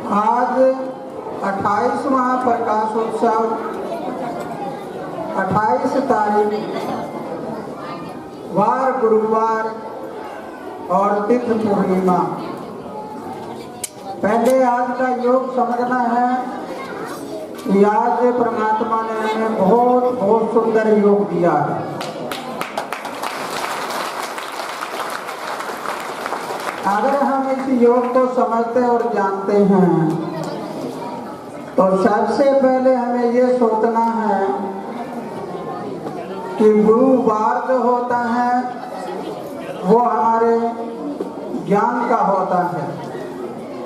आज 28वां प्रकाशोत्सव 28 तारीख वार गुरुवार और तिथि पूर्णिमा। पहले आज का योग समझना है कि आज परमात्मा ने हमें बहुत बहुत सुंदर योग दिया है। अगर हम इस योग को समझते और जानते हैं तो सबसे पहले हमें ये सोचना है कि गुरुवार जो होता है वो हमारे ज्ञान का होता है।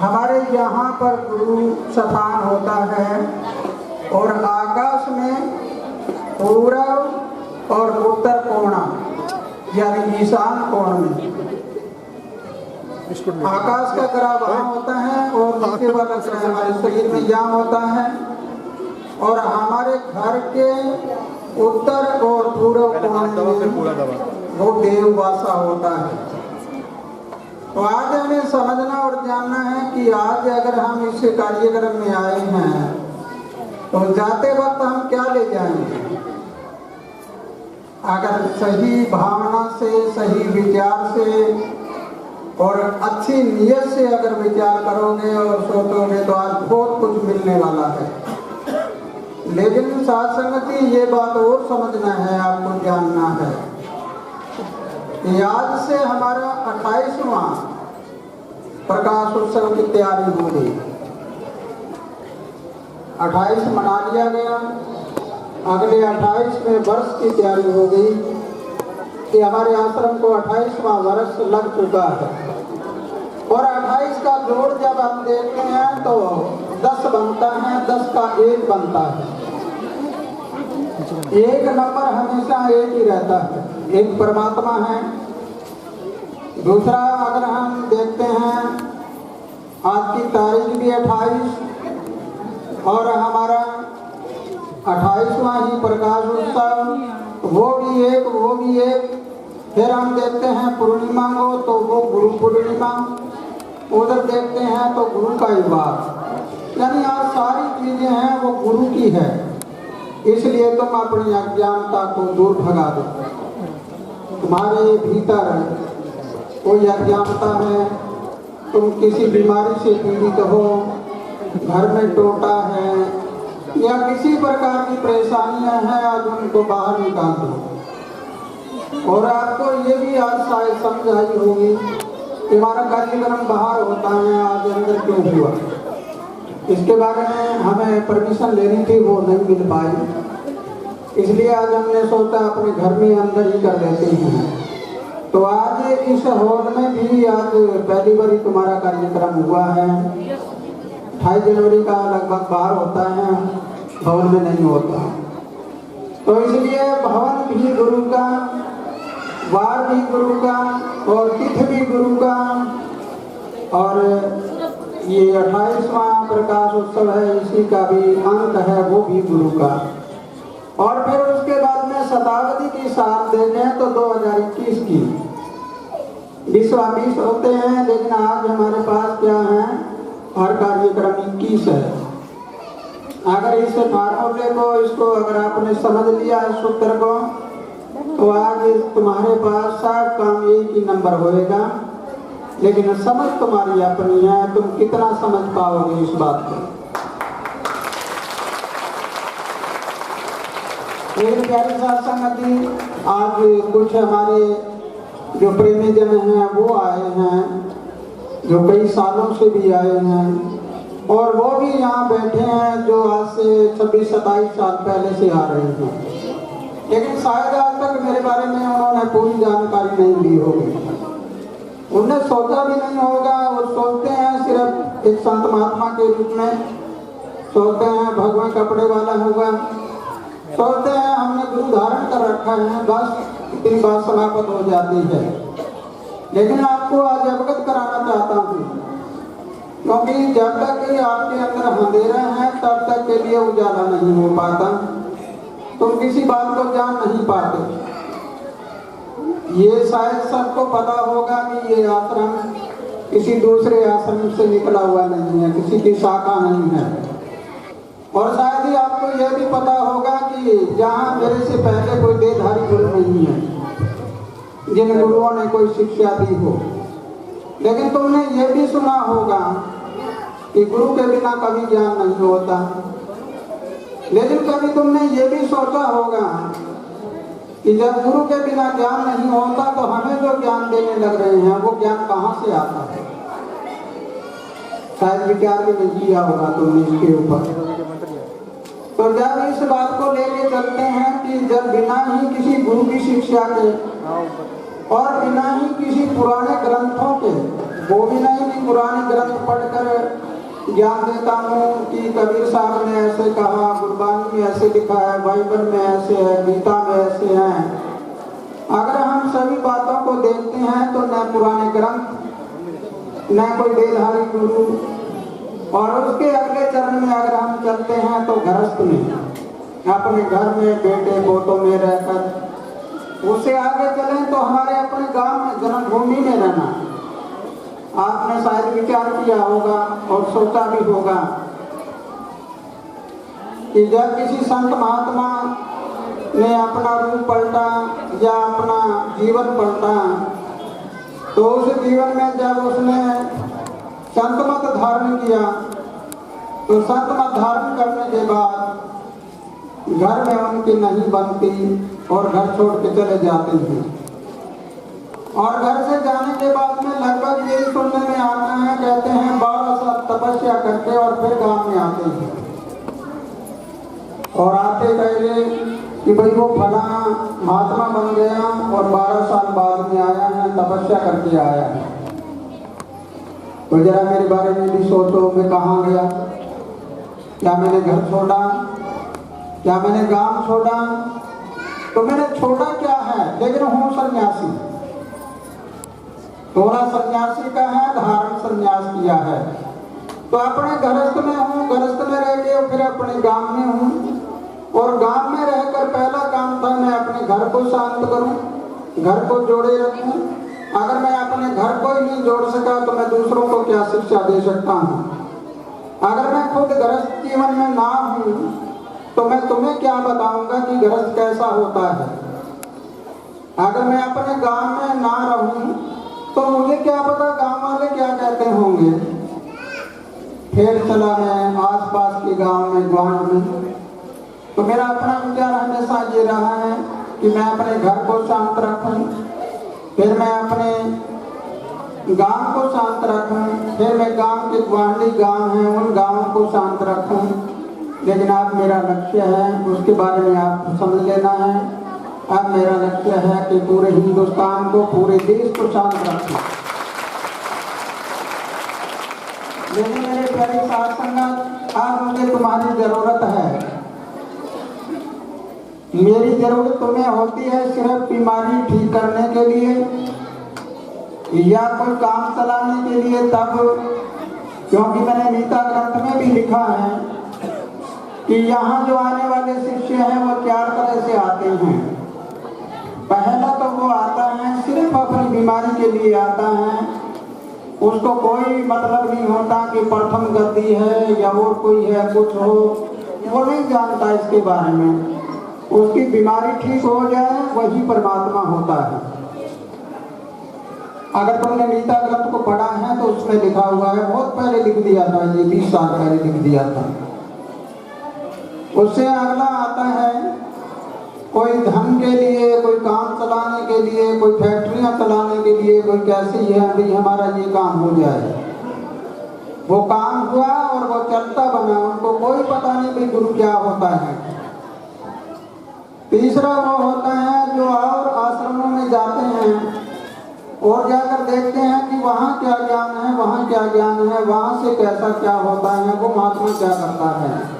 हमारे यहाँ पर गुरु स्थान होता है और आकाश में पूर्व और उत्तर कोणा यानी ईशान कोण में आकाश का ग्रह वहाँ होता है और नीचे वाला ग्रह हमारे शरीर में यहाँ होता है और हमारे घर के उत्तर और पूर्व कोण में वो देववासा होता है। तो आज हमें समझना और जानना है कि आज अगर हम इस कार्यक्रम में आए हैं तो जाते वक्त हम क्या ले जाएंगे। अगर सही भावना से, सही विचार से और अच्छी नीयत से अगर विचार करोगे और सोचोगे तो आज बहुत कुछ मिलने वाला है। लेकिन साथ संगति ये बात और समझना है, आपको जानना है कि आज से हमारा 28वां प्रकाश उत्सव की तैयारी हो गई। 28 मना लिया गया, अगले 28वें वर्ष की तैयारी हो गई कि हमारे आश्रम को 28वां वर्ष लग चुका है। और 28 का जोड़ जब हम देखते हैं तो 10 बनता है, 10 का 1 बनता है। एक नंबर हमेशा एक ही रहता है, एक परमात्मा है। दूसरा अगर हम देखते हैं आज की तारीख भी 28 और हमारा 28वां ही प्रकाश उत्सव, वो भी एक। फिर हम देखते हैं पूर्णिमा को तो वो गुरु पूर्णिमा, उधर देखते हैं तो गुरु का ही वार। यानी आज सारी चीजें हैं वो गुरु की है। इसलिए तुम अपनी अज्ञानता को दूर भगा दो। तुम्हारे भीतर कोई अज्ञानता है, तुम किसी बीमारी से पीड़ित हो, घर में टोटा है या किसी प्रकार की परेशानियां हैं, आज उनको बाहर निकाल दो। और आपको ये भी आज शायद समझ आई होगी कि हमारा कार्यक्रम बाहर होता है, आज अंदर क्यों हुआ। इसके बारे में हमें परमिशन लेनी थी, वो नहीं मिल पाई, इसलिए आज हमने सोचा अपने घर में अंदर ही कर लेते हैं। तो आज इस हॉल में भी आज पहली बार तुम्हारा कार्यक्रम हुआ है। 28 जनवरी का लगभग बाहर होता है, भवन में नहीं होता। तो इसलिए भवन भी गुरु का, वार भी गुरु का और तिथि भी गुरु का। और ये 28वां प्रकाश उत्सव है, इसी का भी अंक है, वो भी गुरु का। और फिर उसके बाद में शताब्दी की साल देखें तो 2021 की 20 होते हैं, लेकिन आज हमारे पास क्या है, हर कार्यक्रम 21 है। अगर इस फार्मूले को, इसको अगर आपने समझ लिया इस सूत्र को, तो आज तुम्हारे पास सब काम एक ही नंबर होएगा। लेकिन समझ तुम्हारी अपनी है, तुम कितना समझ पाओगे इस बात को। एक प्यारी साथ संगति, आज कुछ हमारे जो प्रेमी जन हैं वो आए हैं, जो कई सालों से भी आए हैं और वो भी यहाँ बैठे हैं जो आज से 26-27 साल पहले से आ रहे हैं। लेकिन शायद आज तक मेरे बारे में उन्होंने पूरी जानकारी नहीं ली होगी, उन्हें सोचा भी नहीं होगा। वो सोचते हैं सिर्फ एक संत महात्मा के रूप में, सोचते हैं भगवान कपड़े वाला होगा, सोचते हैं हमने गुरु धारण कर रखा है, बस इतनी बात समाप्त हो जाती है। लेकिन आपको आज अवगत कराना चाहता हूँ, क्योंकि जब तक कि आपके अंदर अंधेरा है तब तक के लिए उजाला नहीं हो पाता, तुम किसी बात को जान नहीं पाते। ये शायद सबको पता होगा कि ये आश्रम किसी दूसरे आश्रम से निकला हुआ नहीं है, किसी की शाखा नहीं है। और शायद ही आपको यह भी पता होगा कि जहाँ मेरे से पहले कोई देहधारी गुरु नहीं है, जिन गुरुओं ने कोई शिक्षा दी हो। लेकिन तुमने ये भी सुना होगा कि गुरु के बिना कभी ज्ञान नहीं होता। लेकिन कभी तुमने ये भी सोचा होगा कि जब गुरु के बिना ज्ञान नहीं होता तो हमें जो ज्ञान देने लग रहे हैं वो ज्ञान कहाँ से आता है? शायद विचार भी नहीं किया होगा तुमने इसके ऊपर। तो जब इस बात को लेके चलते हैं कि जब बिना ही किसी गुरु की शिक्षा के और बिना ही किसी पुराने ग्रंथों के, वो भी नहीं कि पुराने ग्रंथ पढ़कर ज्ञान देता हूँ कि कबीर साहब ने ऐसे कहा, गुरबानी में ऐसे लिखा है, बाइबल में ऐसे है, गीता में ऐसे हैं। अगर हम सभी बातों को देखते हैं तो न पुराने ग्रंथ, न कोई देहधारी गुरु, और उसके अगले चरण में अगर हम चलते हैं तो गृहस्थ में, अपने घर में बेटे पोतों में रहकर, उससे आगे चलें तो हमारे अपने गांव में, जन्मभूमि में रहना। आपने शायद विचार किया होगा और सोचा भी होगा कि जब किसी संत महात्मा ने अपना रूप पलटा या अपना जीवन पलटा, तो उस जीवन में जब उसने संत मत धारण किया तो संत मत धारण करने के बाद घर में उनकी नहीं बनती और घर छोड़ के चले जाते हैं। और घर से जाने के बाद में लगभग यही सुनने में आता है, कहते हैं 12 साल तपस्या करके और फिर गांव में आते हैं। और आते पहले कि भाई वो फला महात्मा बन गया और 12 साल बाद में आया है, तपस्या करके आया है। तो जरा मेरे बारे में भी सोचो, मैं कहाँ गया? क्या मैंने घर छोड़ा? क्या मैंने गांव छोड़ा? तो मैंने छोड़ा क्या है? लेकिन हूँ सन्यासी। थोड़ा सन्यासी का है, धारण सन्यास किया है। तो अपने गृहस्थ में हूँ, गृहस्थ में रह के फिर अपने गांव में हूँ। और गांव में रहकर पहला काम था मैं अपने घर को शांत करूं, घर को जोड़े रखूं। अगर मैं अपने घर को ही नहीं जोड़ सका तो मैं दूसरों को क्या शिक्षा दे सकता हूं? अगर मैं खुद गृहस्थ जीवन में ना हूं तो मैं तुम्हें क्या बताऊंगा कि गृहस्थ कैसा होता है? अगर मैं अपने गांव में ना रहूं तो मुझे क्या पता गांव वाले क्या कहते होंगे। फिर चला मैं आसपास के गांव में, ग्वांड में। तो मेरा अपना विचार हमेशा ये रहा है कि मैं अपने घर को शांत रखूं, फिर मैं अपने गांव को शांत रखूं, फिर मैं गांव के ग्वांडी गांव हैं उन गांवों को शांत रखूं। लेकिन अब मेरा लक्ष्य है, उसके बारे में आप समझ लेना है। अब मेरा लक्ष्य है कि पूरे हिंदुस्तान को, पूरे देश को शांत रखूं। लेकिन मेरे प्यारे साथ संगत, आज मुझे तुम्हारी जरूरत है। मेरी जरूरत तुम्हें होती है सिर्फ बीमारी ठीक करने के लिए या कोई काम चलाने के लिए, तब क्योंकि मैंने गीता ग्रंथ में भी लिखा है कि यहाँ जो आने वाले शिष्य हैं वो 4 तरह से आते हैं। पहला तो वो आता है सिर्फ अपनी बीमारी के लिए आता है, उसको कोई मतलब नहीं होता कि प्रथम गति है या और कोई है कुछ हो, वो नहीं जानता इसके बारे में। उसकी बीमारी ठीक हो जाए वही परमात्मा होता है। अगर तुमने गीता ग्रंथ को पढ़ा है तो उसमें लिखा हुआ है, बहुत पहले लिख दिया था, ये 20 साल पहले लिख दिया था। उससे अगला आता है कोई धन के लिए, कोई काम चलाने के लिए, कोई फैक्ट्रियां चलाने के लिए, कोई कैसी है अभी हमारा ये काम हो जाए। वो काम हुआ और वो चलता बना, उनको कोई पता नहीं कि गुरु क्या होता है। तीसरा वो होता है जो और आश्रमों में जाते हैं और जाकर देखते हैं कि वहाँ क्या ज्ञान है, वहाँ क्या ज्ञान है, वहाँ से कैसा क्या होता है, वो महात्मा क्या करता है।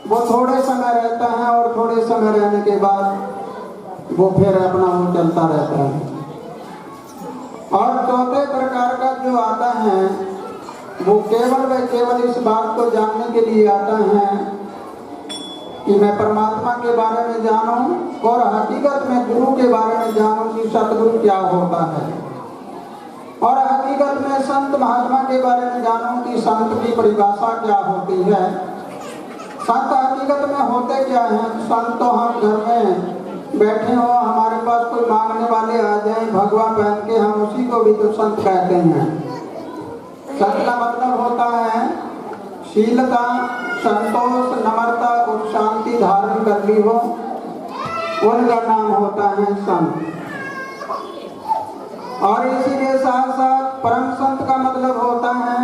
वो थोड़े समय रहता है और थोड़े समय रहने के बाद वो फिर अपना वो चलता रहता है। और चौथे प्रकार का जो आता है वो केवल व केवल इस बात को जानने के लिए आता है कि मैं परमात्मा के बारे में जानूं और हकीकत में गुरु के बारे में जानूं कि सतगुरु क्या होता है। और हकीकत में संत महात्मा के बारे में जानो कि संत की परिभाषा क्या होती है। संत हकीकत में होते क्या हैं? संत तो हम घर में बैठे हो, हमारे पास कोई मांगने वाले आ जाए भगवा पहन के, हम उसी को भी तो संत कहते हैं। संत का मतलब होता है शीलता, संतोष, नम्रता और शांति धारण कर ली हो, उनका नाम होता है संत। और इसी के साथ साथ परम संत का मतलब होता है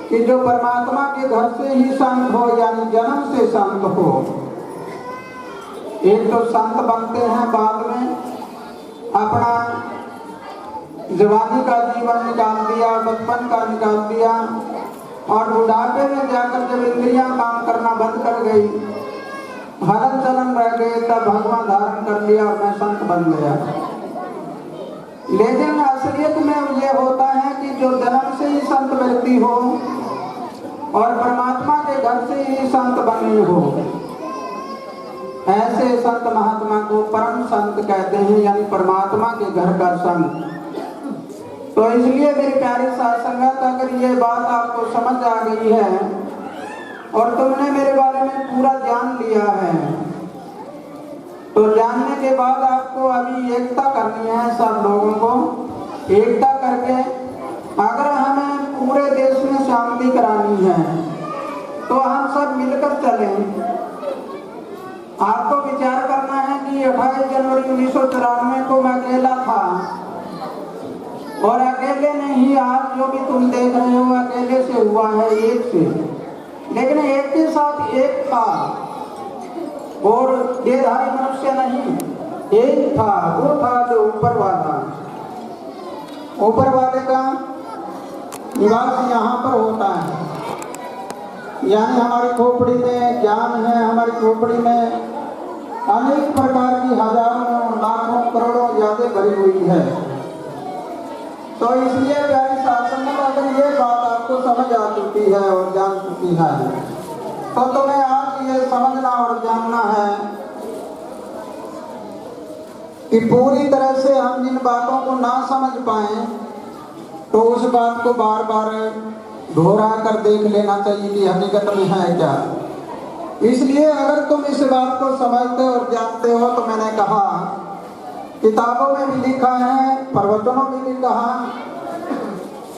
कि जो परमात्मा के घर से ही संत हो, यानी जन्म से संत हो। एक तो संत बनते हैं बाद में, अपना जवानी का जीवन निकाल दिया, बचपन का निकाल दिया, और बुढ़ापे में जाकर जब इंद्रियां काम करना बंद कर गई, हलन चलन रह गए, तब भगवान धारण कर लिया और मैं संत बन गया। लेकिन असलियत में ये होता है कि जो जन्म से ही संत व्यक्ति हो और परमात्मा के घर से ही संत बने हो, ऐसे संत महात्मा को परम संत कहते हैं, यानी परमात्मा के घर का संत। तो इसलिए मेरी प्यारी साध संगत, अगर ये बात आपको समझ आ गई है और तुमने मेरे बारे में पूरा जान लिया है, तो जानने के बाद आपको अभी एकता करनी है। सब लोगों को एकता करके अगर हमें पूरे देश में शांति करानी है तो हम सब मिलकर चलें। आपको विचार करना है कि 28 जनवरी 1994 को मैं अकेला था, और अकेले नहीं, आज जो भी तुम देख रहे हो अकेले से हुआ है, एक से, लेकिन एक के साथ एक था, और देहधारी मनुष्य नहीं, एक था, वो था जो ऊपर वाला। ऊपर वाले का निवास यहाँ पर होता है, यानी हमारी खोपड़ी में ज्ञान है, हमारी खोपड़ी में अनेक प्रकार की हजारों लाखों करोड़ों यादें भरी हुई है। तो इसलिए प्यारी साध संगत, अगर ये बात आपको समझ आ चुकी है और जान चुकी है, तो तुम्हें आज ये समझना और जानना है कि पूरी तरह से हम जिन बातों को ना समझ पाए तो उस बात को बार बार दोहरा कर देख लेना चाहिए कि हकीकत में है क्या। इसलिए अगर तुम इस बात को समझते और जानते हो, तो मैंने कहा किताबों में भी लिखा है, प्रवचनों में भी कहा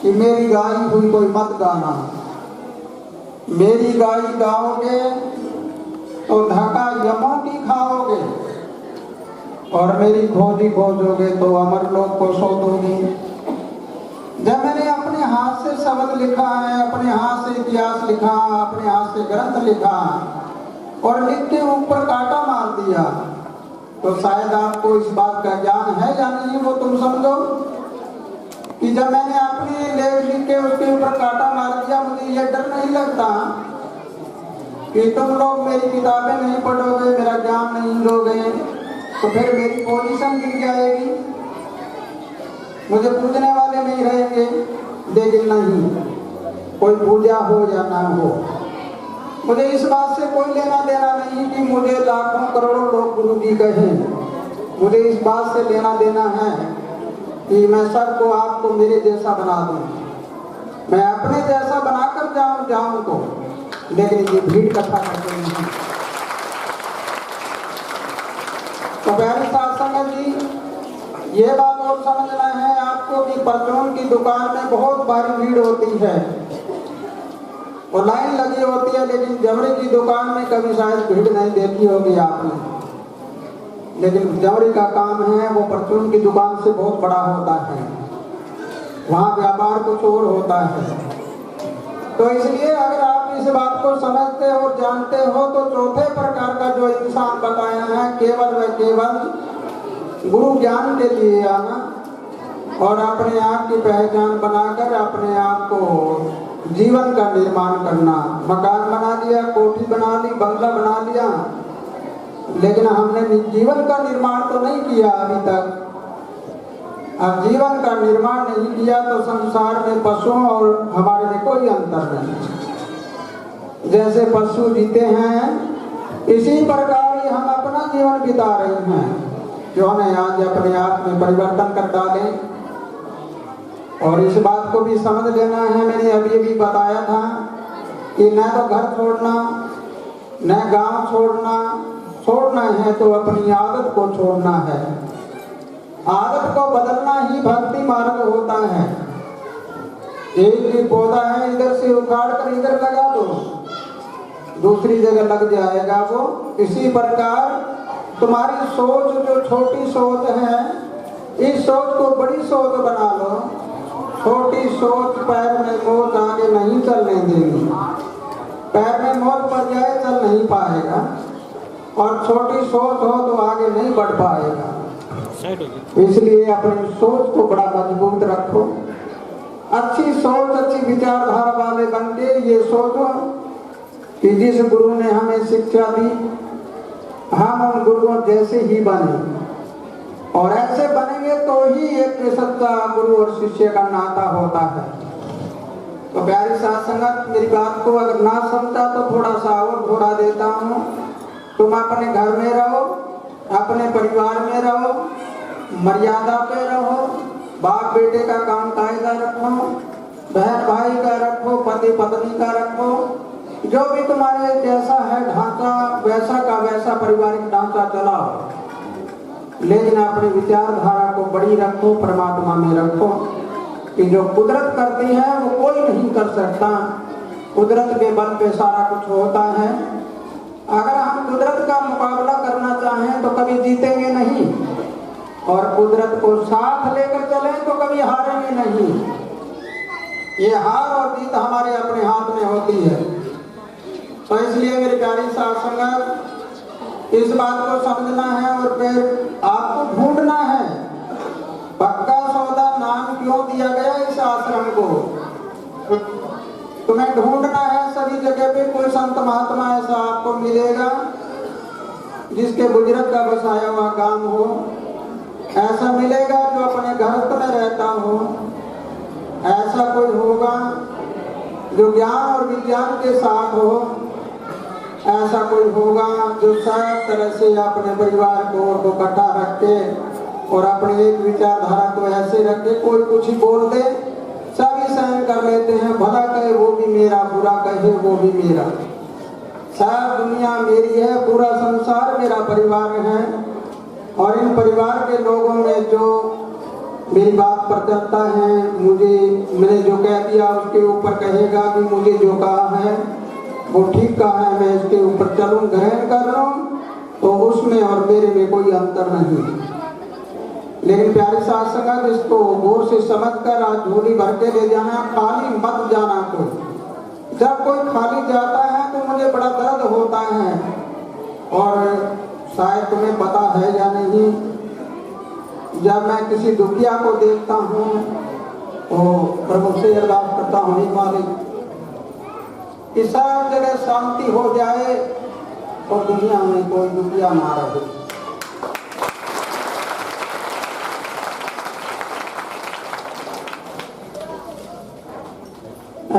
कि मेरी गाई हुई कोई मत गाना। मेरी गाई गाओगे तो धक्का यमों की खाओगे, और मेरी खोजी खोजोगे तो अमर लोग को शोधोगे। जब मैंने अपने हाथ से शब्द लिखा है, अपने हाथ से इतिहास लिखा, अपने हाथ से ग्रंथ लिखा और लिख के ऊपर कांटा मार दिया, तो शायद आपको इस बात का ज्ञान है या नहीं वो तुम समझो। कि जब मैंने अपने लेख लिख के उसके ऊपर कांटा मार दिया, मुझे ये डर नहीं लगता कि तुम लोग मेरी किताबें नहीं पढ़ोगे, मेरा ज्ञान नहीं लोगे, तो फिर मेरी पोजीशन गिर जाएगी, मुझे पूजने वाले नहीं रहेंगे। लेकिन नहीं, कोई पूजा हो या ना हो, मुझे इस बात से कोई लेना देना नहीं कि मुझे लाखों करोड़ों लोग गुरु जी कहें। मुझे इस बात से लेना देना है कि मैं सबको आपको मेरे जैसा बना दूं, मैं अपने जैसा बनाकर जाऊं तो, लेकिन ये भीड़ इकट्ठा करते नहीं। तो प्यारे साध संगत जी, ये बात और समझना है आपको कि परचून की दुकान में बहुत भारी भीड़ होती है और लाइन लगी होती है, लेकिन जमरे की दुकान में कभी शायद भीड़ नहीं देखी होगी आपने। लेकिन जमरे का काम है वो परचून की दुकान से बहुत बड़ा होता है, वहाँ व्यापार कुछ और होता है। तो इसलिए अगर आप इस बात को समझते और जानते हो, तो चौथे प्रकार का जो इंसान बताया है, केवल व केवल गुरु ज्ञान के लिए आना और अपने आप की पहचान बनाकर अपने आप को जीवन का निर्माण करना। मकान बना लिया, कोठी बना ली, बंगला बना लिया, लेकिन हमने जीवन का निर्माण तो नहीं किया अभी तक। अब जीवन का निर्माण नहीं किया तो संसार में पशुओं और हमारे में कोई अंतर नहीं। जैसे पशु जीते हैं, इसी प्रकार ही हम अपना जीवन बिता रहे हैं। जो हमें आज अपने आप में परिवर्तन कर डालें और इस बात को भी समझ लेना है, मैंने अभी भी बताया था कि न तो घर छोड़ना न गांव छोड़ना है तो अपनी आदत को छोड़ना है। आदत को बदलना ही भक्ति मार्ग होता है। एक भी पौधा है, इधर से उखाड़ कर इधर लगा दो, दूसरी जगह लग जाएगा वो। इसी प्रकार तुम्हारी सोच जो छोटी सोच है, इस सोच को बड़ी सोच बना लो। छोटी सोच पैर में मोच आगे नहीं चलने देगी। पैर में मोच पड़ जाए चल नहीं पाएगा, और छोटी सोच हो तो आगे नहीं बढ़ पाएगा। इसलिए अपनी सोच को बड़ा मजबूत रखो। अच्छी सोच, अच्छी विचारधारा वाले बन के ये सोचो कि जिस गुरु ने हमें शिक्षा दी हम उन गुरुओं जैसे ही बने, और ऐसे बनेंगे तो ही एक सच्चा गुरु और शिष्य का नाता होता है। तो प्यारी साथ संगत, मेरी बात को अगर ना समझा तो थोड़ा सा और घोड़ा देता हूँ। तुम अपने घर में रहो, अपने परिवार में रहो, मर्यादा पे रहो, बाप बेटे का काम कायदा रखो, बहन भाई का रखो, पति पत्नी का रखो, जो भी तुम्हारे जैसा है ढांचा वैसा का वैसा पारिवारिक ढांचा चलाओ। लेकिन अपनी विचारधारा को बड़ी रखो, परमात्मा में रखो कि जो कुदरत करती है वो कोई नहीं कर सकता। कुदरत के बल पे सारा कुछ होता है। अगर हम कुदरत का मुकाबला करना चाहें तो कभी जीतेंगे नहीं, और कुदरत को साथ लेकर चलें तो कभी हारेंगे नहीं। ये हार और जीत हमारे अपने हाथ में होती है। तो इसलिए मेरी प्यारी साथ संगत, इस बात को समझना है और फिर आपको ढूंढना है। पक्का सौदा नाम क्यों दिया गया इस आश्रम को? तुम्हें ढूंढना है सभी जगह पे। कोई संत महात्मा ऐसा आपको मिलेगा जिसके गुजरत का बसाया हुआ गांव हो, ऐसा मिलेगा जो अपने घर में रहता हो, ऐसा कोई होगा जो ज्ञान और विज्ञान के साथ हो, ऐसा कोई होगा जो सब तरह से अपने परिवार को इकट्ठा रख के और अपनी एक विचारधारा को ऐसे रखे, कोई कुछ ही बोल दे सभी सहन कर लेते हैं। भला कहे वो भी मेरा, बुरा कहे वो भी मेरा। सब दुनिया मेरी है, पूरा संसार मेरा परिवार है, और इन परिवार के लोगों में जो मेरी बात पर चलता है, मैंने जो कह दिया उसके ऊपर कहेगा कि मुझे जो कहा है वो ठीक कहा है, मैं इसके ऊपर चलूं, ग्रहण कर रहा हूं, तो उसमें और मेरे में कोई अंतर नहीं। लेकिन प्यारे साथ संगत, इसको गौर से समझ कर आज झोली भर के ले जाना, खाली मत जाना। कोई जब कोई खाली जाता है तो मुझे बड़ा दर्द होता है, और शायद तुम्हें पता है या नहीं, जब मैं किसी दुखिया को देखता हूँ तो प्रभु से अरदास करता हूँ, हे मालिक कि सब जगह शांति हो जाए और दुनिया में कोई दुखिया ना रहे।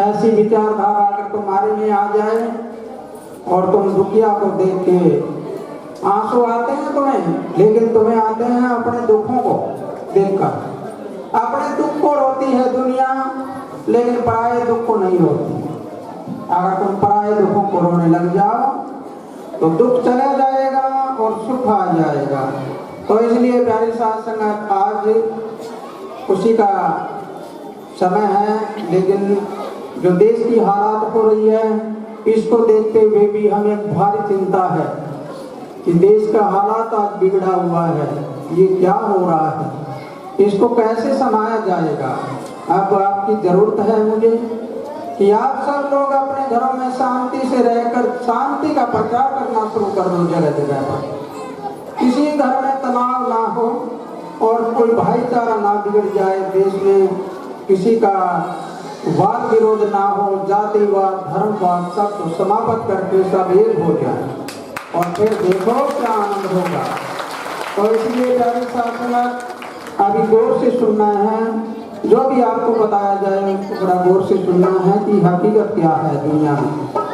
ऐसी विचारधारा अगर तुम्हारे में आ जाए और तुम दुखिया को देख के आंसू आते हैं तुम्हें, लेकिन तुम्हें आते हैं अपने दुखों को देखकर। अपने दुख को रोती है दुनिया, लेकिन पराये दुख को नहीं रोती। अगर तुम पराये दुखों को रोने लग जाओ तो दुख चला जाएगा और सुख आ जाएगा। तो इसलिए प्यारी साथ संगत, आज खुशी का समय है, लेकिन जो देश की हालात हो रही है इसको देखते हुए भी हमें भारी चिंता है कि देश का हालात आज बिगड़ा हुआ है। ये क्या हो रहा है, इसको कैसे समाया जाएगा? अब आपकी जरूरत है मुझे कि आप सब लोग अपने घरों में शांति से रहकर शांति का प्रचार करना शुरू कर दो जगह जगह पर। किसी घर में तनाव ना हो और कोई भाईचारा ना बिगड़ जाए, देश में किसी का वाद विरोध ना हो, जातिवाद धर्मवाद सब समाप्त करके सब एक हो जाए, और फिर देखो क्या आनंद होगा। तो इसलिए प्यारे साथ अभी गौर से सुनना है, जो भी आपको बताया जाए उसको बड़ा गौर से सुनना है कि हकीकत क्या है दुनिया में।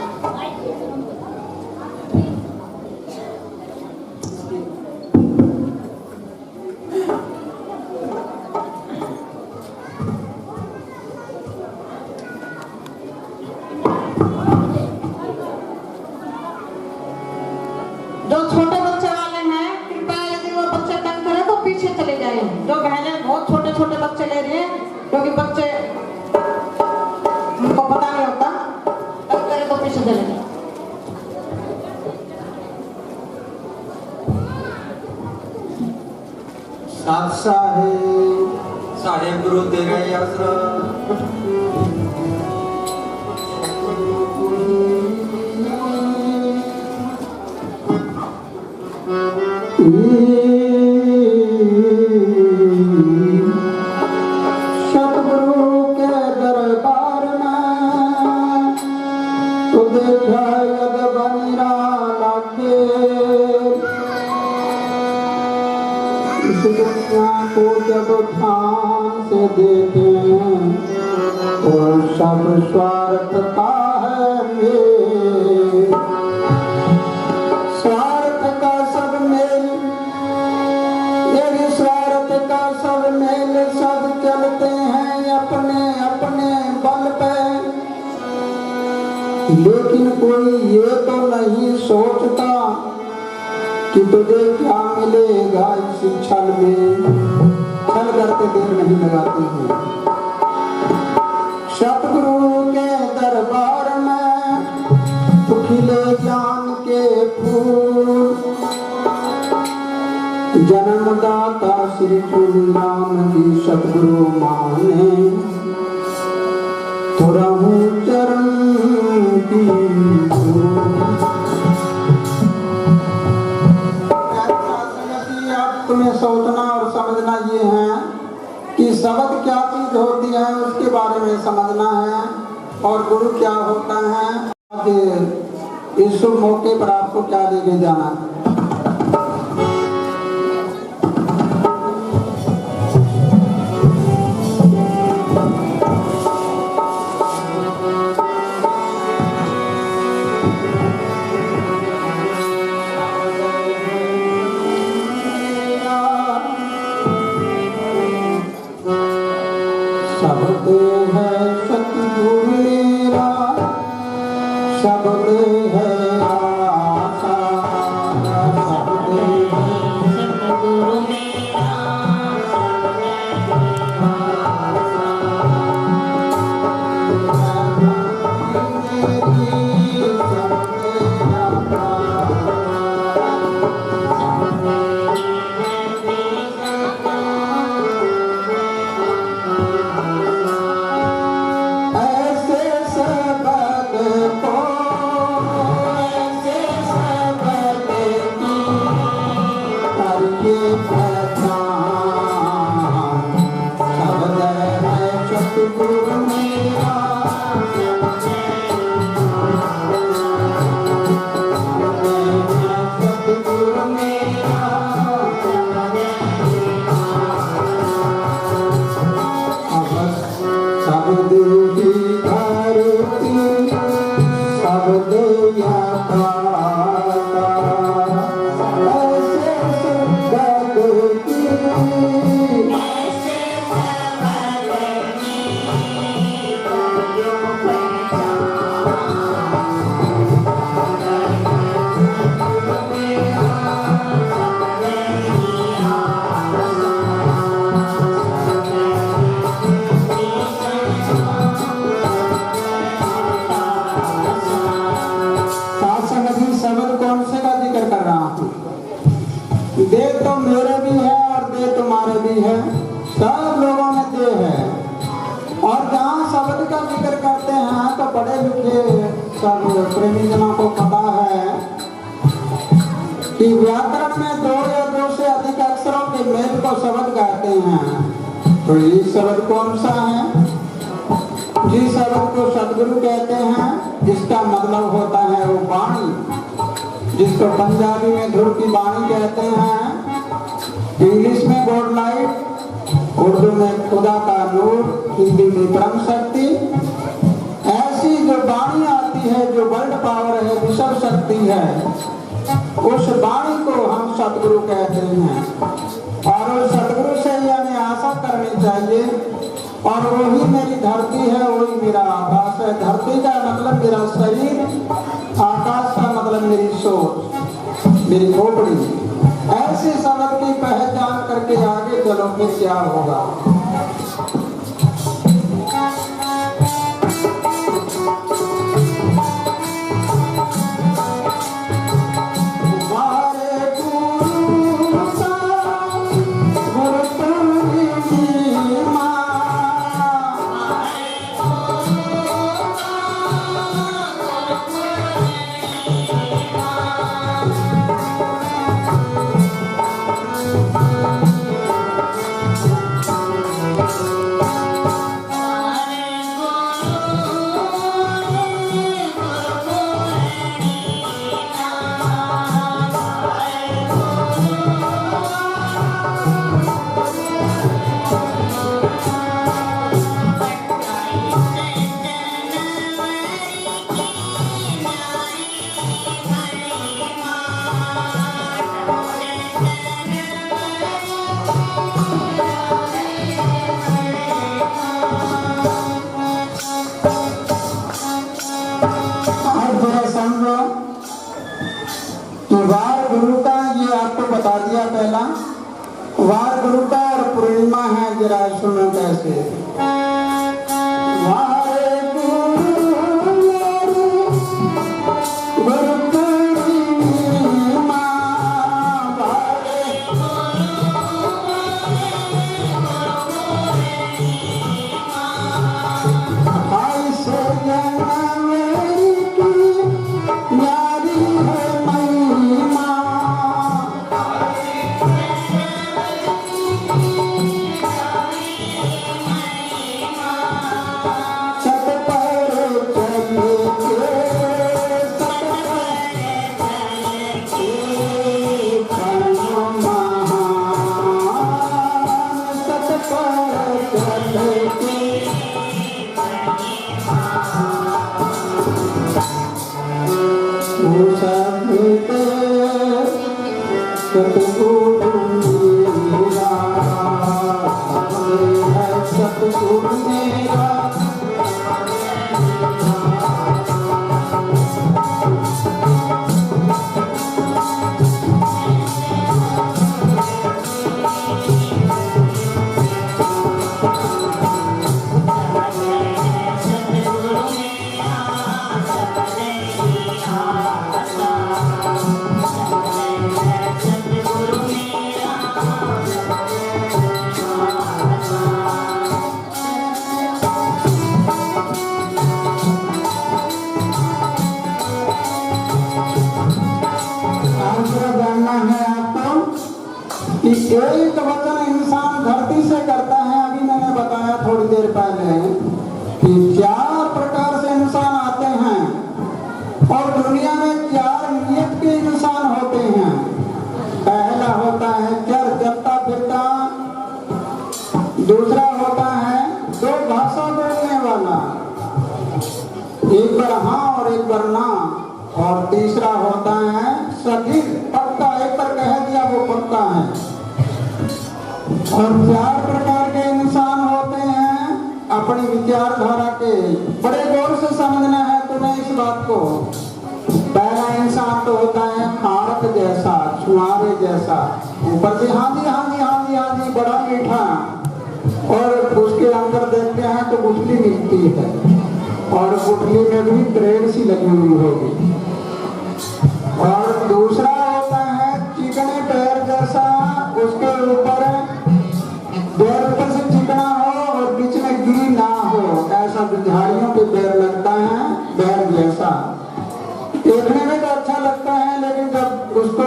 जो छोटे बच्चे वाले हैं कृपया यदि वो बच्चे तंग करें तो पीछे चले जाए। जो बहनें बहुत छोटे छोटे बच्चे ले रही हैं क्योंकि बच्चे उनको पता नहीं होता, तंग करें तो पीछे चले जाए। साहेब गुरु तेरे सतगुरु के दरबार में तो देखा यद बनिरा लागे। इस दुनिया को जब ध्यान से देखें तो सब स्वार्थ का है मेल। स्वार्थ का सब मेल, यही स्वार्थ का सब मेल, सब चलते हैं अपने अपने बल पे। लेकिन कोई ये तो नहीं सोचता कि तुझे क्या मिलेगा इस छल में। छल करके देर नहीं लगाती है। सतगुरु के दरबार में तो खिले ज्ञान के फूल। जन्मदाता श्री चूड़ी राम की सतगुरु माने तो रहूं चरण की तुम्हें सोचना और समझना ये है कि शब्द क्या चीज होती है उसके बारे में समझना है और गुरु क्या होता है। आज इस शुभ मौके पर आपको क्या लेके जाना है। शब्द है सतगुरु मेरा, शब्द है आशा, शब्द है सतगुरु मेरा, देह तो मेरे भी है और देह तुम्हारे भी है, सब लोगों में देह है। और जहाँ शब्द का जिक्र करते हैं तो बड़े लिखे सब प्रेमी जनों को पता है कि व्याकरण में 2 या 2 से अधिक अक्षरों के मेल को शब्द कहते हैं। तो ये शब्द कौन सा है? जिस शब्द को सतगुरु कहते हैं जिसका मतलब होता है वो वाणी, जिसको पंजाबी में ध्रुव की वाणी कहते हैं, इंग्लिश में गॉड लाइट, उर्दू में खुदा का नूर, हिंदी में ब्रह्म शक्ति। ऐसी जो वाणी आती है जो वर्ल्ड पावर है, विश्व शक्ति है, उस वाणी को हम सतगुरु कहते हैं। और उस सतगुरु से हमें आशा करनी चाहिए और वही मेरी धरती है, वही मेरा आकाश है। धरती का मतलब मेरा शरीर, आकाश का मतलब मेरी सोच, मेरी खोपड़ी। ऐसे शब्द की पहचान करके आगे चलो, फिर क्या होगा। वार गुरु का ये आपको बता दिया पहला। वार गुरु का और पूर्णिमा है, जरा सुनो कैसे। एक वचन इंसान धरती से करता है। अभी मैंने बताया थोड़ी देर पहले कि 4 प्रकार से इंसान आते हैं और दुनिया में 4 नियत के इंसान होते हैं। पहला होता है चर चलता फिरता, दूसरा होता है 2 भाषा बोलने वाला, एक बार हाँ और एक बार ना, और तीसरा होता है सखीर पक्का, एक बार कह दिया वो पक्का है। और 4 प्रकार के इंसान होते हैं अपनी विचारधारा के। बड़े गौर से समझना है तुम्हें इस बात को। पहला इंसान तो होता है खारक जैसा, छुआरे जैसा, ऊपर से हाँ जी हाँ जी हाँ जी हाँ जी बड़ा मीठा, और उसके अंदर देखते हैं तो गुठली मिलती है और गुठली में भी ब्रेड सी लगी हुई होगी। और दूसरा होता है चिकने पैर जैसा, उसके ऊपर पैर ऊपर से चिकना हो और बीच में गिरी ना हो, ऐसा झाड़ियों पे पैर लगता है, बैर जैसा। देखने में तो अच्छा लगता है, लेकिन जब उसको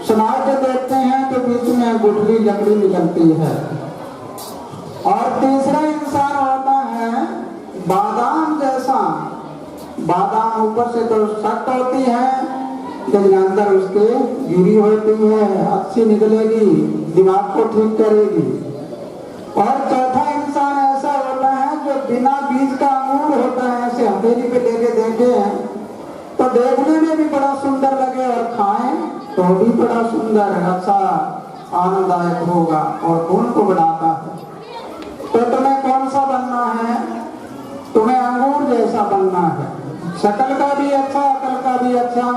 समाज के देखते हैं तो बीच में गुठली लकड़ी निकलती है। और तीसरा इंसान होता है बादाम जैसा। बादाम ऊपर से तो सख्त होती है, लेकिन अंदर उसके गिरी होती है, अच्छी निकलेगी, दिमाग को ठीक करेगी। और चौथा इंसान ऐसा होता है जो बिना बीज का अंगूर होता है, ऐसे हथेली पे लेके देखे हैं तो देखने में भी बड़ा सुंदर लगे और खाएं तो भी बड़ा सुंदर, अच्छा आनंददायक होगा और गुण को बढ़ाता है। तो तुम्हें कौन बनना है। शकल का भी अच्छा, अकल का भी अच्छा।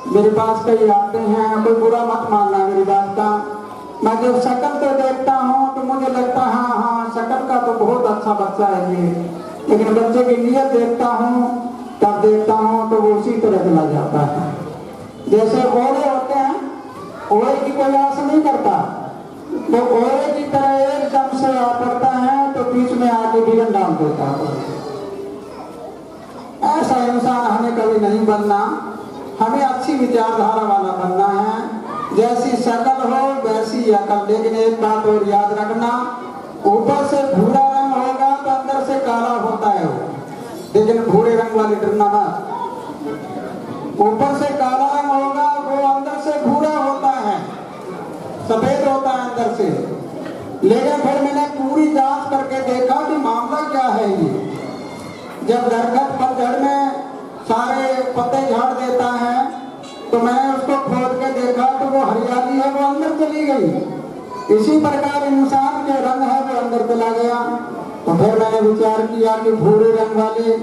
मेरे पास कई आते हैं, कोई बुरा मत मानना मेरी बात का। मैं जब शकल तो देखता हूँ तो मुझे लगता है हाँ हाँ शकल का तो बहुत अच्छा बच्चा है ये, लेकिन बच्चे की नीयत देखता हूँ, तब देखता हूँ तो वो उसी तरह चला जाता है। जैसे ओरे होते हैं, ओरे की कोई आस नहीं करता, तो ओरे की तरह एकदम से आ पड़ता है तो बीच में आके विघन डाल देता है। ऐसा इंसान हमें कभी नहीं बनना। हमें अच्छी विचारधारा वाला बनना है। जैसी शकल हो वैसी अकल। लेकिन एक बात और याद रखना, ऊपर से भूरा रंग होगा तो अंदर से काला होता है वो, लेकिन भूरे रंग वाले डरना मत। ऊपर से काला रंग होगा वो अंदर से भूरा होता है, सफेद होता है अंदर से। लेकिन फिर मैंने पूरी जांच करके देखा कि मामला क्या है ये। जब दरख्त पतझड़ में सारे पत्ते झाड़ देता है तो मैंने उसको खोद के देखा तो वो हरियाली है वो अंदर चली गई। इसी प्रकार इंसान के रंग है वो अंदर चला गया। तो फिर मैंने विचार किया कि भूरे रंग वाले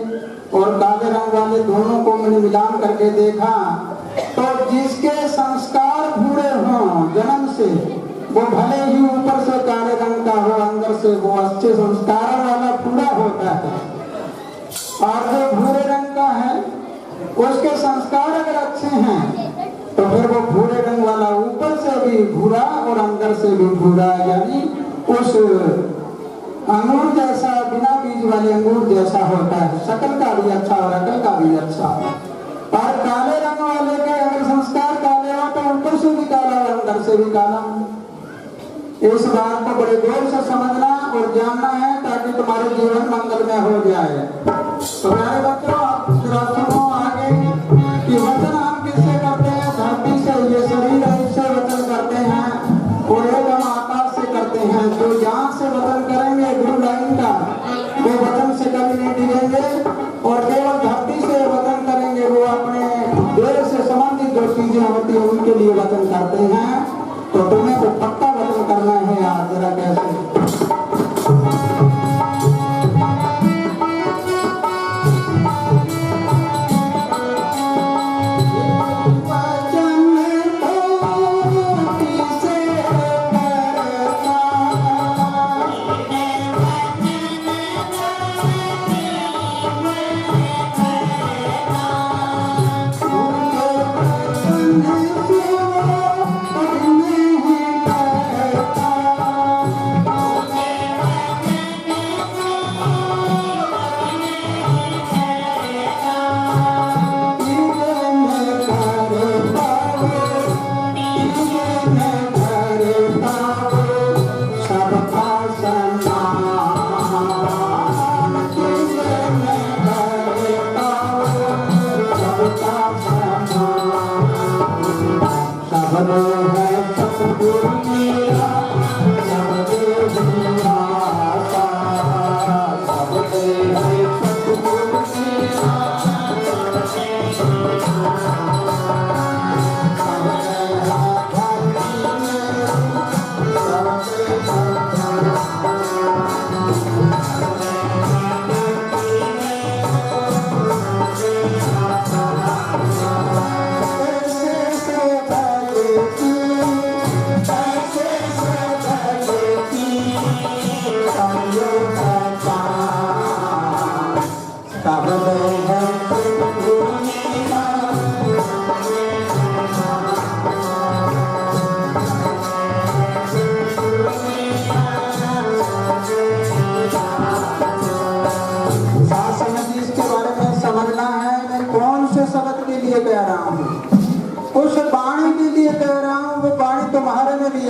और काले रंग वाले दोनों को मैंने मिलान करके देखा, तो जिसके संस्कार भूरे हों जन्म से, वो भले ही ऊपर से काले रंग का हो, अंदर से वो अच्छे संस्कार वाला पूरा होता है। और जो भूरे रंग का है उसके संस्कार अगर अच्छे हैं तो फिर वो भूरे रंग वाला ऊपर से भी भूरा और अंदर से भी भूरा, यानी उस अंगूर जैसा, बिना बीज वाले अंगूर जैसा होता है। शकल का भी अच्छा और अकल का भी अच्छा। और काले रंग वाले के अगर संस्कार काले हो तो ऊपर से भी काला और अंदर से भी काला। इस बात को बड़े गौर से समझना और जानना है ताकि तुम्हारे जीवन मंगलमय हो जाए। तो प्यारे बच्चों, आप सुनो आगे कि वचन हम किससे करते हैं? धरती से। ये शरीर है, इससे वचन करते हैं और एक हम आकाश से करते हैं। जो यहाँ से वचन करेंगे गुरु लाइन का, वो वचन से कभी नहीं डिगेंगे। और केवल धरती से वचन करेंगे, वो अपने देह से संबंधित जो चीजें होती है उनके लिए वचन करते हैं। तो तुम्हें तो पक्का वचन करना है आज। जरा कैसे?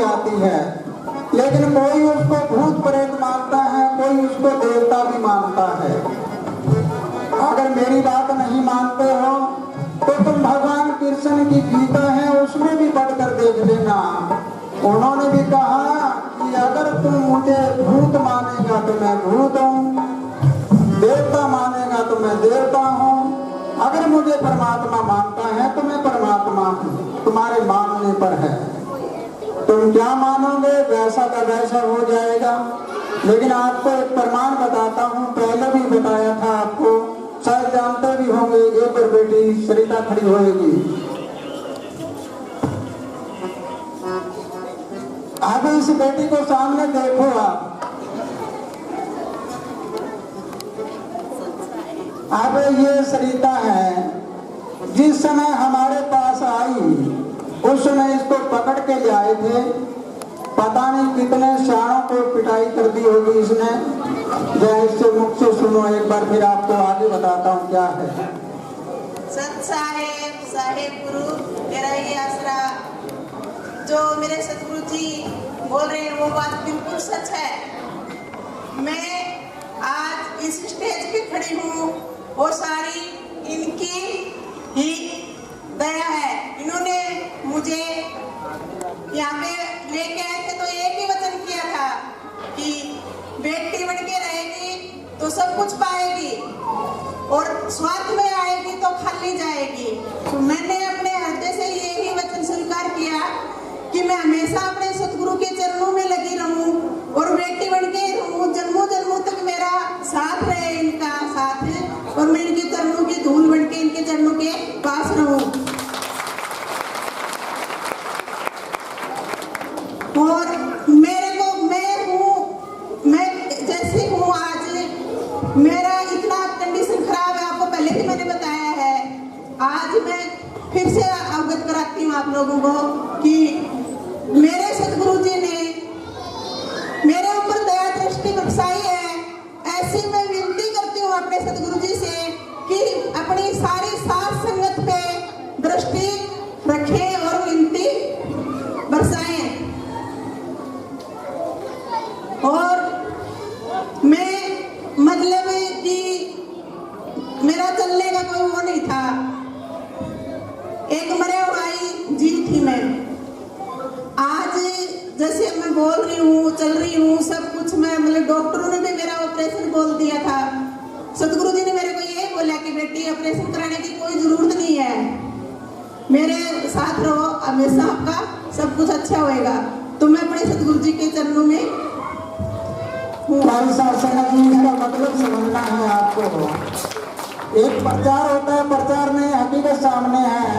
आती है, लेकिन कोई उसको भूत प्रेत मानता है, कोई उसको देवता भी मानता है। अगर मेरी बात नहीं मानते हो तो तुम भगवान कृष्ण की गीता है उसमें भी पढ़कर देख लेना। उन्होंने भी कहा कि अगर तुम मुझे भूत मानेगा तो मैं भूत हूँ, देवता मानेगा तो मैं देवता हूँ, अगर मुझे परमात्मा मानता है तो मैं परमात्मा हूँ। तुम्हारे मानने पर है, तुम क्या मानोगे वैसा का वैसा हो जाएगा। लेकिन आपको एक प्रमाण बताता हूँ, पहले भी बताया था आपको, शायद जानते स्टेज पर बेटी सरिता खड़ी होएगी। अब इस बेटी को सामने देखो आप। अब ये सरिता है, जिस समय हमारे पास आई उस समय इसको पकड़ के ले आए थे। पता नहीं कितने शाणों को पिटाई कर दी होगी इसने। जय इससे मुख से सुनो एक बार, फिर आपको आगे बताता हूँ क्या है। सत साहेब गुरु मेरा ये आसरा, जो मेरे सतगुरु जी बोल रहे हैं वो बात बिल्कुल सच है। मैं आज इस स्टेज पे खड़ी हूँ वो सारी इनकी ही दया है। इन्होंने मुझे यहाँ पे लेके आए थे तो एक ही वचन किया था कि बेटी बन के रहेगी तो सब कुछ पाएगी और स्वार्थ में आएगी तो खाली जाएगी। तो मैंने अपने हृदय से यही वचन स्वीकार किया कि मैं हमेशा अपने सतगुरु के चरणों में लगी रहूं और बेटी बन के रहूं, जन्मों जन्मों तक मेरा साथ रहे, इनका साथ, और मैं इनके चरणों की धूल बन के इनके चरणों के पास रहूं। और मेरे को मैं जैसे हूँ आज, मेरा इतना कंडीशन खराब है, आपको पहले भी मैंने बताया है। आज मैं फिर से अवगत कराती हूँ आप लोगों को कि मेरे सतगुरु जी ने मेरे ऊपर दया दृष्टि बरसाई है। ऐसी मैं विनती करती हूँ अपने सतगुरु जी से कि अपनी सारी साथ संगत पे दृष्टि रखें और विनती बरसाएं। और मैं मतलब कि मेरा चलने का कोई वो नहीं था, एक मरे हुई जीव थी मैं। आज जैसे मैं बोल रही हूँ, चल रही हूँ, सब कुछ मैं मतलब डॉक्टरों ने भी मेरा ऑपरेशन बोल दिया था। सतगुरु जी ने मेरे को ये बोला कि बेटी ऑपरेशन कराने की कोई जरूरत नहीं है, मेरे साथ रहो, हमेशा आपका सब कुछ अच्छा होएगा। तो मैं अपने सतगुरु जी के चरणों में इसका मतलब समझना है आपको। एक प्रचार होता है, प्रचार नहीं हकीकत सामने है।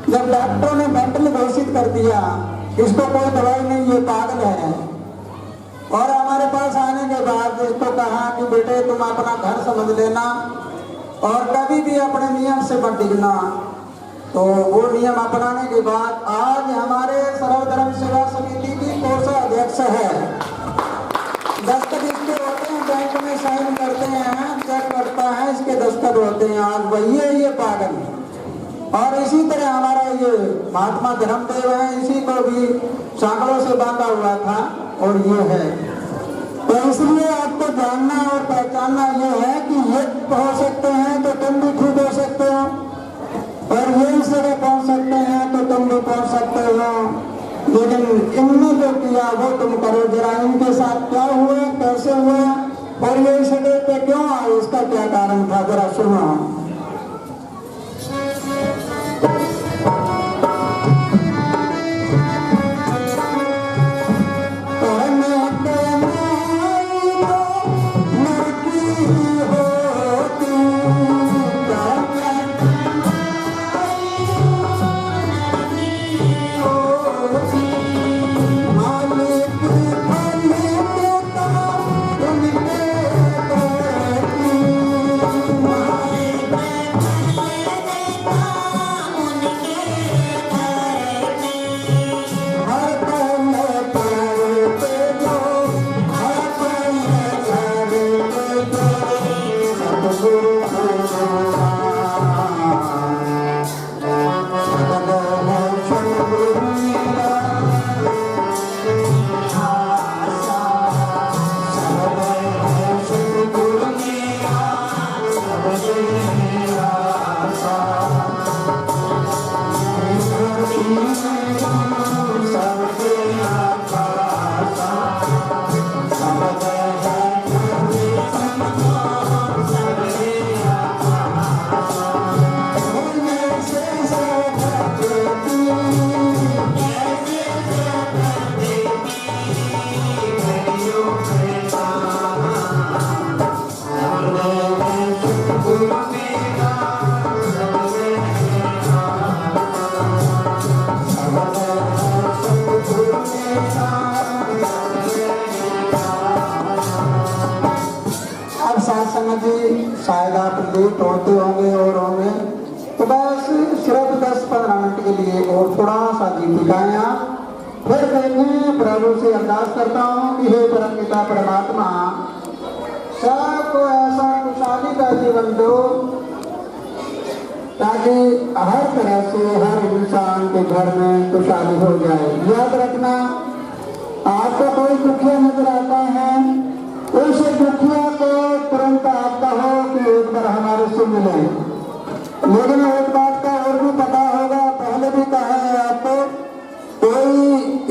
जब डॉक्टरों ने मेंटल घोषित कर दिया इसको कोई दवाई नहीं, ये पागल है, और हमारे पास आने के बाद इसको कहा कि बेटे तुम अपना घर समझ लेना और कभी भी अपने नियम से मत डिगना। तो वो नियम अपनाने के बाद आज हमारे सर्वधर्म सेवा समिति की कोषाध्यक्ष है। दस्तखत इसके होते हैं, बैंक में साइन करते हैं, चेक करता है, इसके दस्तखत होते हैं। आज वही है ये पागल। और इसी तरह हमारा ये महात्मा धर्मदेव है, इसी को भी सांकड़ों से बांधा हुआ था और ये है। तो इसलिए आपको जानना और पहचानना ये है कि ये हो सकते हैं तो तुम भी ठीक हो सकते हो, और ये इस जगह पहुंच सकते हैं तो तुम भी पहुंच सकते हो। लेकिन इनने जो किया वो तुम करो। जरा इनके साथ क्या हुआ, कैसे हुआ और ये इस जगह पे क्यों आए, इसका क्या कारण था, जरा सुनो। होंगे और होंगे, तो बस सिर्फ 10-15 मिनट के लिए और थोड़ा सा गीत गाएं आप, फिर देखें। प्रभु से अरदास करता हूँ कि हे परमपिता परमात्मा, सबको ऐसा खुशहाली का जीवन दो ताकि हर तरह से हर इंसान के घर में खुशहाली हो जाए। याद रखना, आपको कोई दुखिया नजर आता है, उस दुखिया को तुरंत आप कहो कि एक बार हमारे से मिले। लेकिन एक बात का और भी पता होगा, पहले भी कहा है आपको, कोई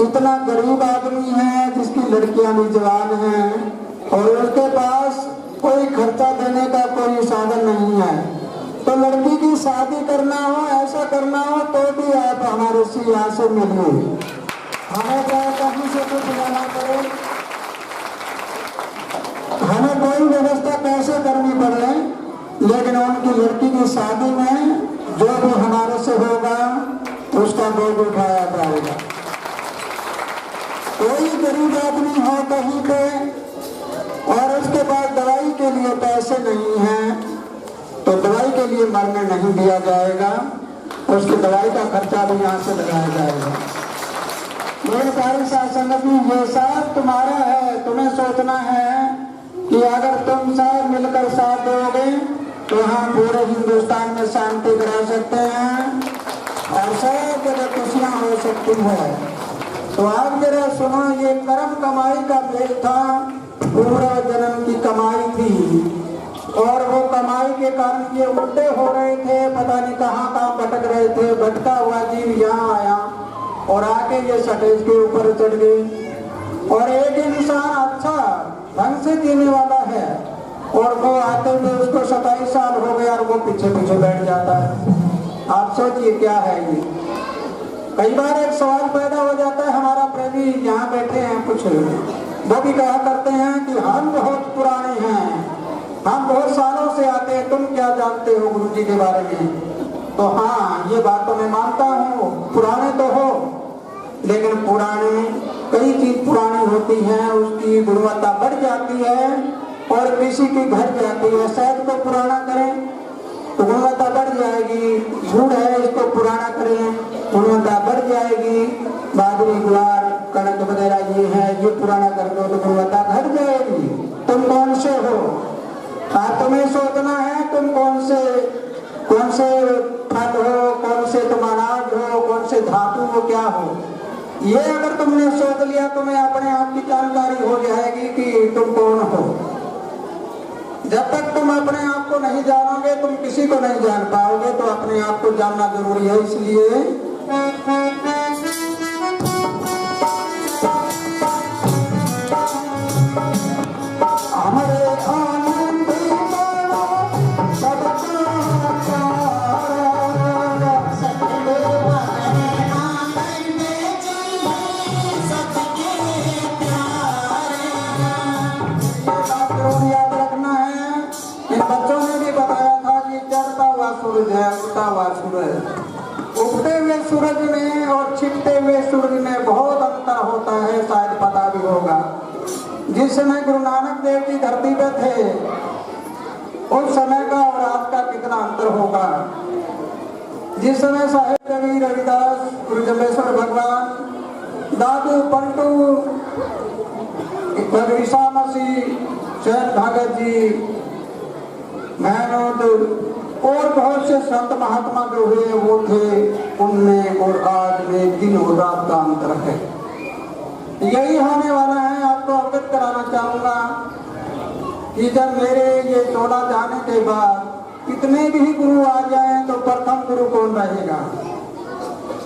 इतना गरीब आदमी है जिसकी लड़कियां भी जवान हैं और उसके पास कोई खर्चा देने का कोई साधन नहीं है, तो लड़की की शादी करना हो, ऐसा करना हो, तो भी आप हमारे से यहाँ से मिलिए। हमें क्या कहीं से कुछ लेना पड़े, हमें कोई व्यवस्था कैसे करनी पड़े, लेकिन उनकी लड़की की शादी में जो भी हमारे से होगा उसका बोझ उठाया जाएगा। कोई गरीब आदमी हो कहीं पे और उसके पास दवाई के लिए पैसे नहीं हैं, तो दवाई के लिए मरने नहीं दिया जाएगा, उसकी दवाई का खर्चा भी यहाँ से लगाया जाएगा। मेरे सारी संगत में ये सब तुम्हारा है, तुम्हें सोचना है कि अगर तुम सब मिलकर साथ दोगे तो हम पूरे हिंदुस्तान में शांति करा सकते हैं और सब जगह खुशियाँ हो सकती है। तो आप जरा सुनो, ये कर्म कमाई का मेल था, पूरा जन्म की कमाई थी और वो कमाई के कारण ये उल्टे हो रहे थे, पता नहीं कहाँ भटक रहे थे। भटका हुआ जीव यहाँ आया और आके ये स्टेज के ऊपर चढ़ गई। और एक इंसान अच्छा ढंग से जीने वाला है और वो आते हुए उसको 27 साल हो गए और वो पीछे पीछे बैठ जाता है। आप सोचिए क्या है ये। कई बार एक सवाल पैदा हो जाता है, हमारा प्रेमी यहाँ बैठे हैं, कुछ वो भी कहा करते हैं कि हम बहुत पुराने हैं, हम बहुत सालों से आते हैं, तुम क्या जानते हो गुरु जी के बारे में। तो हाँ, ये बात तो मैं मानता हूँ, पुराने तो हो, लेकिन पुराने कई चीज पुरानी होती है, उसकी गुणवत्ता बढ़ जाती है और किसी की घट जाती है। शायद को पुराना करें तो गुणवत्ता बढ़ जाएगी, गुड़ है इसको पुराना करें गुणवत्ता बढ़ जाएगी, बाजरी गुलार कणक वगैरह ये है, ये पुराना कर दो तो गुणवत्ता घट जाएगी। तुम कौन से हो? तुम्हें सोचना है तुम कौन से फल हो, कौन से तुम अनाज हो, कौन से धातु हो, क्या हो। ये अगर तुमने सोच लिया तुम्हें अपने आप की जानकारी हो जाएगी कि तुम कौन हो। जब तक तुम अपने आप को नहीं जानोगे तुम किसी को नहीं जान पाओगे, तो अपने आप को जानना जरूरी है। इसलिए हमारे उगते हुए सूरज में और छिपते हुए सूरज में बहुत अंतर होता है, शायद पता भी होगा। जिस समय गुरु नानक देव जी धरती पे थे उस समय का और आज का कितना अंतर होगा। जिस समय साहेब कवि रविदास, गुरु जम्बेश्वर भगवान, दादू पंटू, ईसा मसीह, शैन भगत जी, मेहनत और बहुत से संत महात्मा जो हुए वो थे, उनमें और आज में दिन और रात का अंतर है। यही होने वाला है। आपको अवगत कराना चाहूंगा कि जब मेरे ये टोला जाने के बाद कितने भी गुरु आ जाएं तो प्रथम गुरु कौन रहेगा।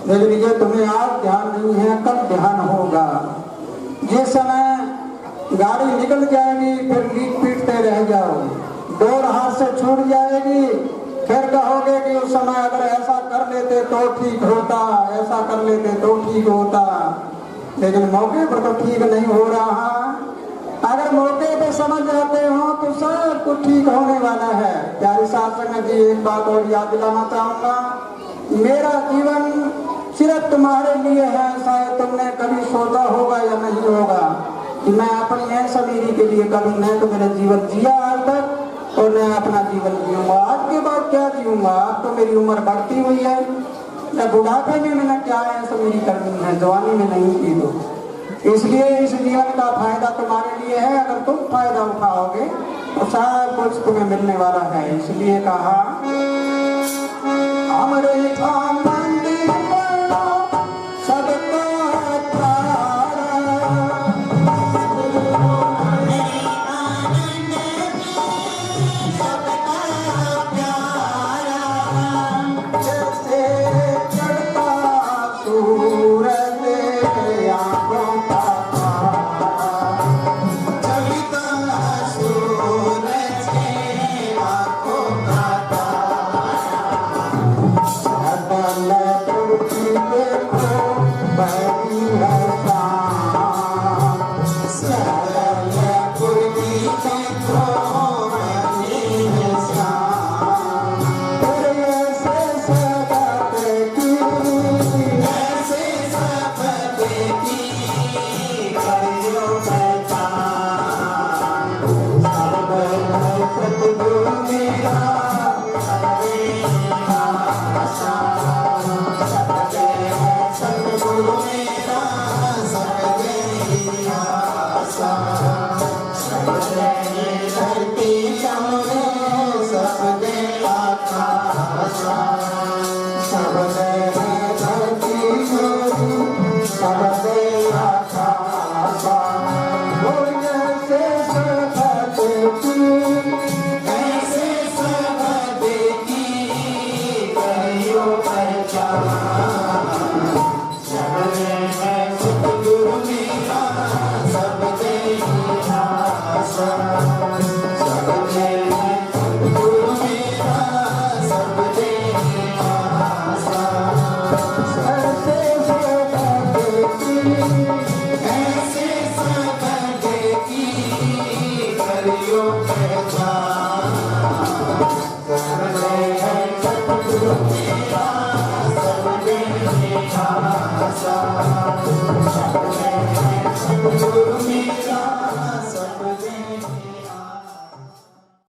लेकिन ये तुम्हें आज ध्यान नहीं है, कब ध्यान होगा। जिस समय गाड़ी निकल जाएगी फिर लीक पीटते रह जाओगे, डोर हाथ से छूट जाएगी, फिर कहोगे कि उस समय अगर ऐसा कर लेते तो ठीक होता, ऐसा कर लेते तो ठीक होता। लेकिन मौके पर तो ठीक नहीं हो रहा। अगर मौके पे समझ जाते हो तो सब कुछ ठीक होने वाला है। प्यारे साथ संगत जी, एक बात और याद दिलाना चाहूंगा, मेरा जीवन सिर्फ तुम्हारे लिए है। शायद तुमने कभी सोचा होगा या नहीं होगा कि मैं अपनी ऐसा मेरी के लिए कभी नहीं तो मेरा जीवन जिया आज तक और मैं अपना जीवन जीऊंगा। आज के बाद क्या जीऊंगा, अब तो मेरी उम्र बढ़ती हुई है, मैं बुढ़ापे में मैंने क्या है सब मेरी करनी है, जवानी में नहीं की। तो इसलिए इस जीवन का फायदा तुम्हारे लिए है, अगर तुम फायदा उठाओगे तो सब कुछ तुम्हें मिलने वाला है। इसलिए कहा हमरे Sabada